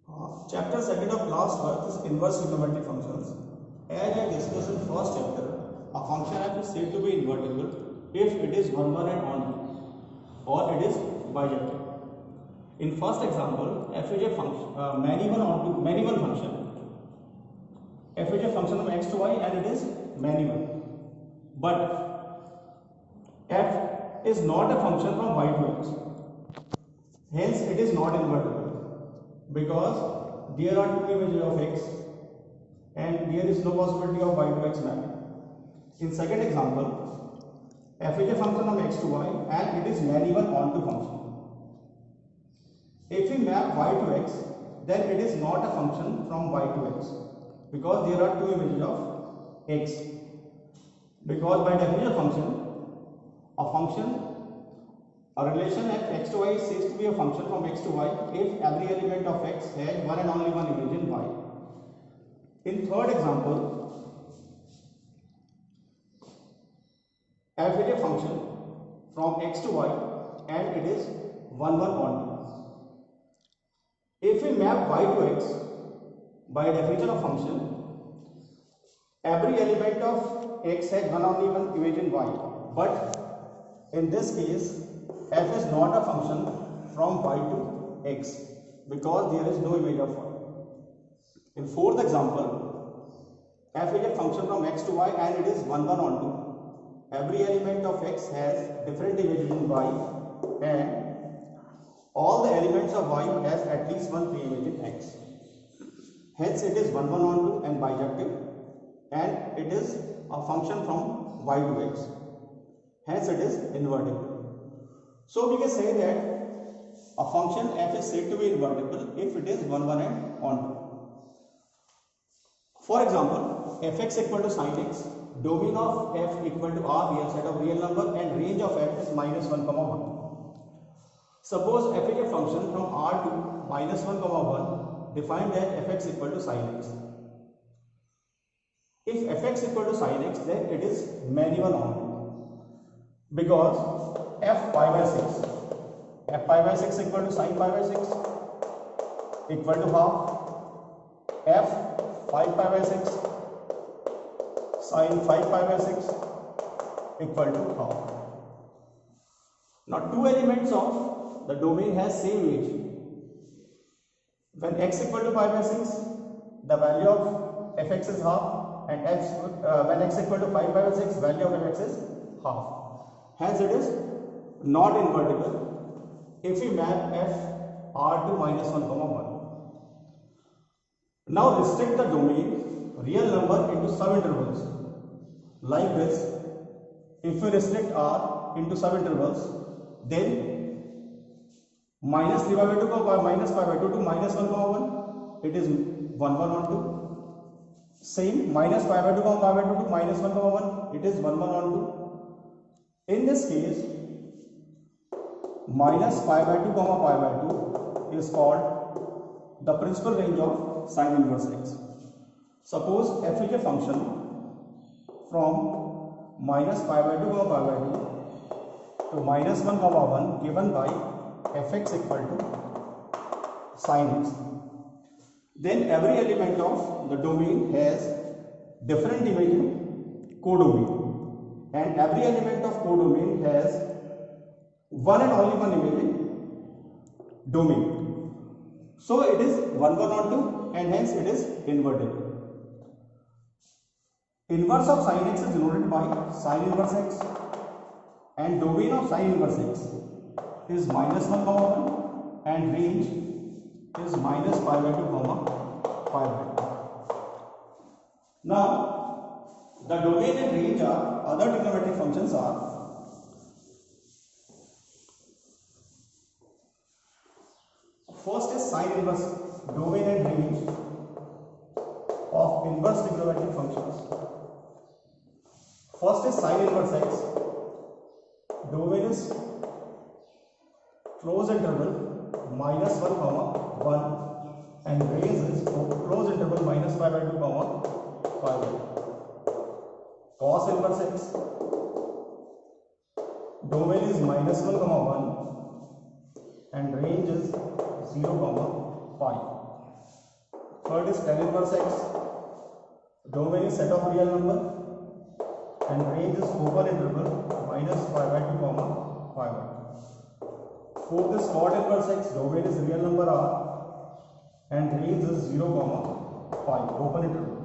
Chapter 2nd of class 1st is inverse trigonometric functions. As I discussed in first chapter, a function f is said to be invertible if it is one and only, or it is bijective. In first example, f is a function, many one function. F is a function of x to y and it is many one. But f is not a function from y to x. Hence, it is not invertible because there are two images of x and there is no possibility of y to x mapping. In second example, f is a function of x to y and it is many one onto function. If we map y to x, then it is not a function from y to x because there are two images of x. Because by definition of function, a relation f x to y is said to be a function from x to y if every element of x has one and only one image in y. In third example, f is a function from x to y and it is 1 onto. If we map y to x by definition of function, every element of x has one only one image in y, but in this case f is not a function from y to x because there is no image of y. In fourth example, f is a function from x to y and it is 1 onto. Every element of x has different images in y and all the elements of y has at least one pre-image in x. Hence it is 1 onto and bijective and it is a function from y to x. Hence it is invertible. So we can say that a function f is said to be invertible if it is 1 and onto. For example, fx equal to sin x, domain of f equal to r real set of real number and range of f is -1, 1. Suppose f is a function from r to -1, 1 defined as fx equal to sin x. If fx equal to sin x, then it is many one only because f pi by 6, f pi by 6 equal to sin pi by 6 equal to half, f 5 pi by 6 sin 5 pi by 6 equal to half. Now two elements of the domain has same image. When x equal to pi by 6, the value of fx is half, and when x equal to 5 pi by 6, value of fx is half. Hence it is not invertible if we map f r to -1, 1. Now restrict the domain real number into subintervals like this. If we restrict r into subintervals, then -3 by 2 by -5 by 2 to -1, 1, it is 1 onto. Same -5 by 2 by 2 to -1, 1, it is 1 onto. In this case, -5 by 2 pi by 2 is called the principal range of sin inverse x. Suppose f is a function from -5 by 2 pi by 2 to -1, 1 given by fx equal to sin x. Then every element of the domain has different image in codomain and every element of codomain has one and only one image in domain. So it is 1 onto and hence it is invertible. Inverse of sin x is denoted by sin inverse x and domain of sin inverse x is -1, 1 and range is -pi by 2, pi by 2. Now the domain and range are other trigonometric functions are first is sin inverse, domain and range of inverse trigonometric functions. First is sin inverse x, domain is closed interval -1, 1 and range is closed interval -pi by 2, pi by 2. Cos inverse x, domain is -1, 1 and range is 0, pi. Third is tan inverse x. Domain is set of real number and range is open interval minus pi by 2 comma pi by 2. Fourth is cot inverse x. Domain is real number r and range is 0 comma pi, open interval.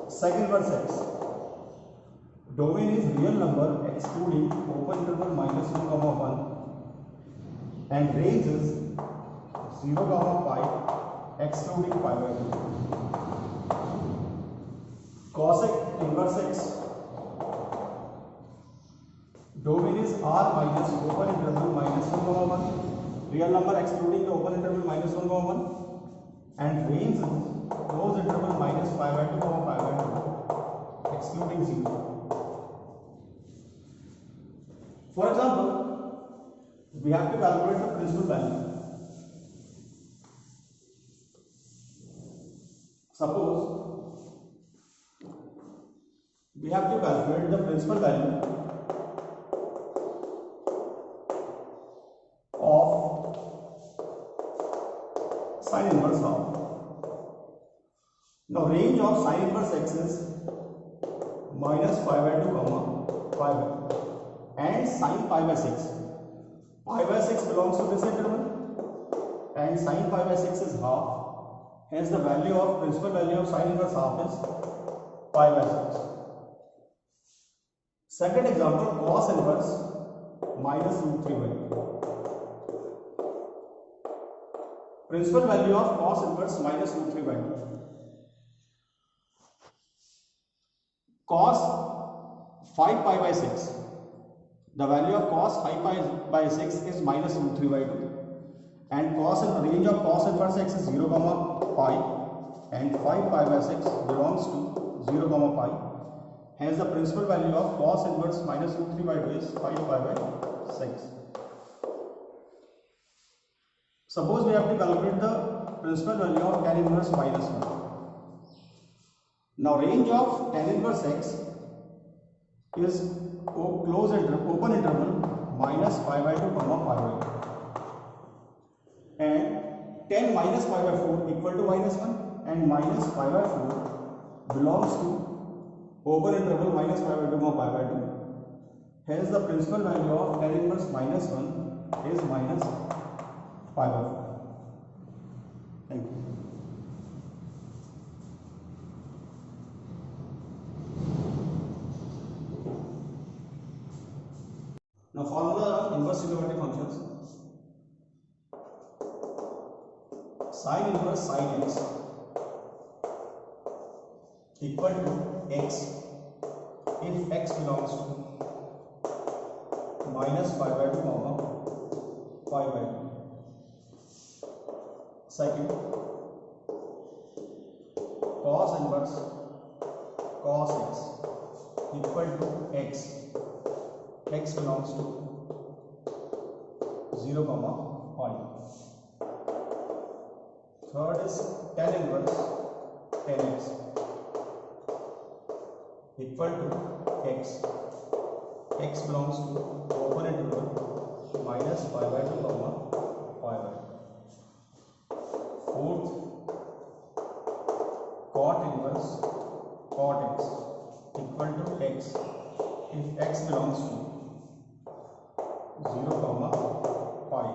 Sec inverse x. Domain is real number excluding open interval minus 1 comma 1 and range is 0 comma pi excluding pi by 2. Cosec inverse x. Domain is r minus open interval minus 1 comma 1, real number excluding the open interval minus 1 comma 1 and range is closed interval minus pi by 2 comma pi by 2 excluding 0. For example, we have to calculate the principal value. Suppose we have to calculate the principal value of sin inverse half. Now range of sin inverse x is minus pi by 2 comma pi by 2 and sin pi by 6. Pi by 6 belongs to this interval and sin pi by 6 is half. Hence the value of principal value of sin inverse half is pi by 6. Second example, cos inverse minus root 3 by 2. Principal value of cos inverse minus root 3 by 2. Cos 5 pi by 6. The value of cos 5 pi by 6 is minus root 3 by 2 and cos in range of cos inverse x is 0 comma pi and 5 pi by 6 belongs to 0 comma pi. Hence the principal value of cos inverse minus root 3 by 2 is 5 pi by 6. Suppose we have to calculate the principal value of tan inverse minus 1. Now range of tan inverse x is open interval minus pi by 2 comma pi by 2 and 10 minus pi by 4 equal to minus 1 and minus pi by 4 belongs to open interval minus pi by 2 comma pi by 2. Hence the principal value of tan inverse minus 1 is minus pi by 4. Thank you. Now formula of inverse trigonometric functions. Sin inverse sin x equal to x if x belongs to minus pi by 2 comma pi by 2. Second, cos inverse cos x equal to x belongs to 0 comma pi. Third is tan inverse tan x equal to x belongs to open interval minus pi by 2 comma pi by 2. Fourth, cot inverse cot x equal to x if x belongs to 0 comma pi.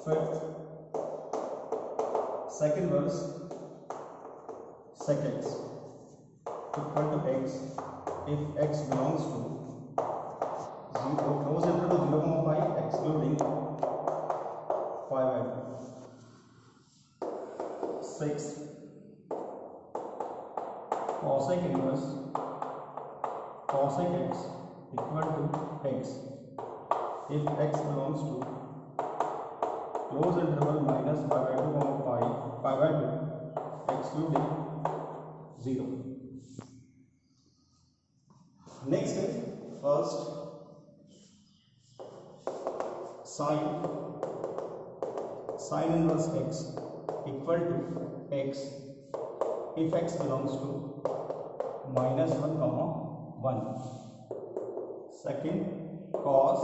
Fifth, sec inverse sec x equal to x if x belongs to 0 close interval 0 comma pi excluding pi by 2. Sixth, cosec inverse cosec x equal to x if x belongs to close interval minus pi by 2 comma pi by 2 excluding 0. Next is first sin inverse x equal to x if x belongs to minus 1 comma 1. Second, cos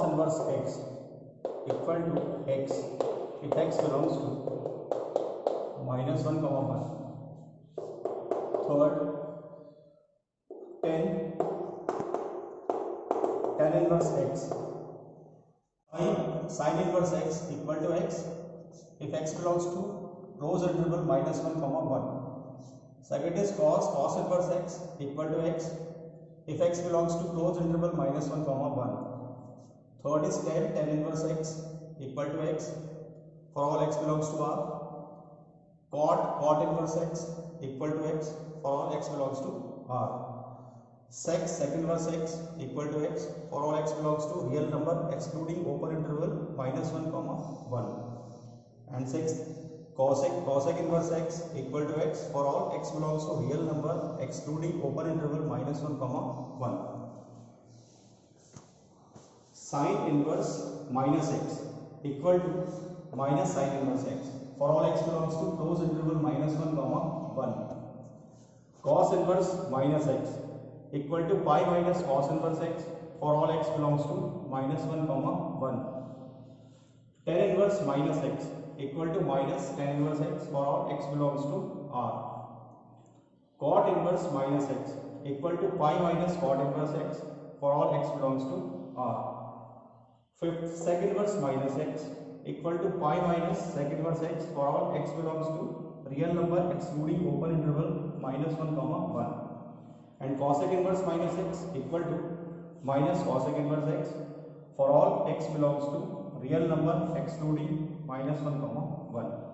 inverse x equal to x if x belongs to minus 1 comma 1. Third, tan inverse x. Sin inverse x equal to x if x belongs to closed interval minus 1 comma 1. Second is cos inverse x equal to x if x belongs to closed interval minus 1 comma 1. Third is tan inverse x equal to x for all x belongs to R. Cot inverse x equal to x for all x belongs to R. Sec inverse x equal to x for all x belongs to real number excluding open interval minus 1 comma 1. And sixth, cosec inverse x equal to x for all x belongs to real number excluding open interval minus 1 comma 1. Sin inverse minus x equal to minus sin inverse x for all x belongs to closed interval minus 1 comma 1. Cos inverse minus x equal to pi minus cos inverse x for all x belongs to minus 1 comma 1. Tan inverse minus x equal to minus tan inverse x for all x belongs to R. Cot inverse minus x equal to pi minus cot inverse x for all x belongs to R. Fifth, sec inverse minus x equal to pi minus sec inverse x for all x belongs to real number excluding open interval minus 1 comma 1. And cosec inverse minus x equal to minus cosec inverse x for all x belongs to real number excluding minus 1 comma 1.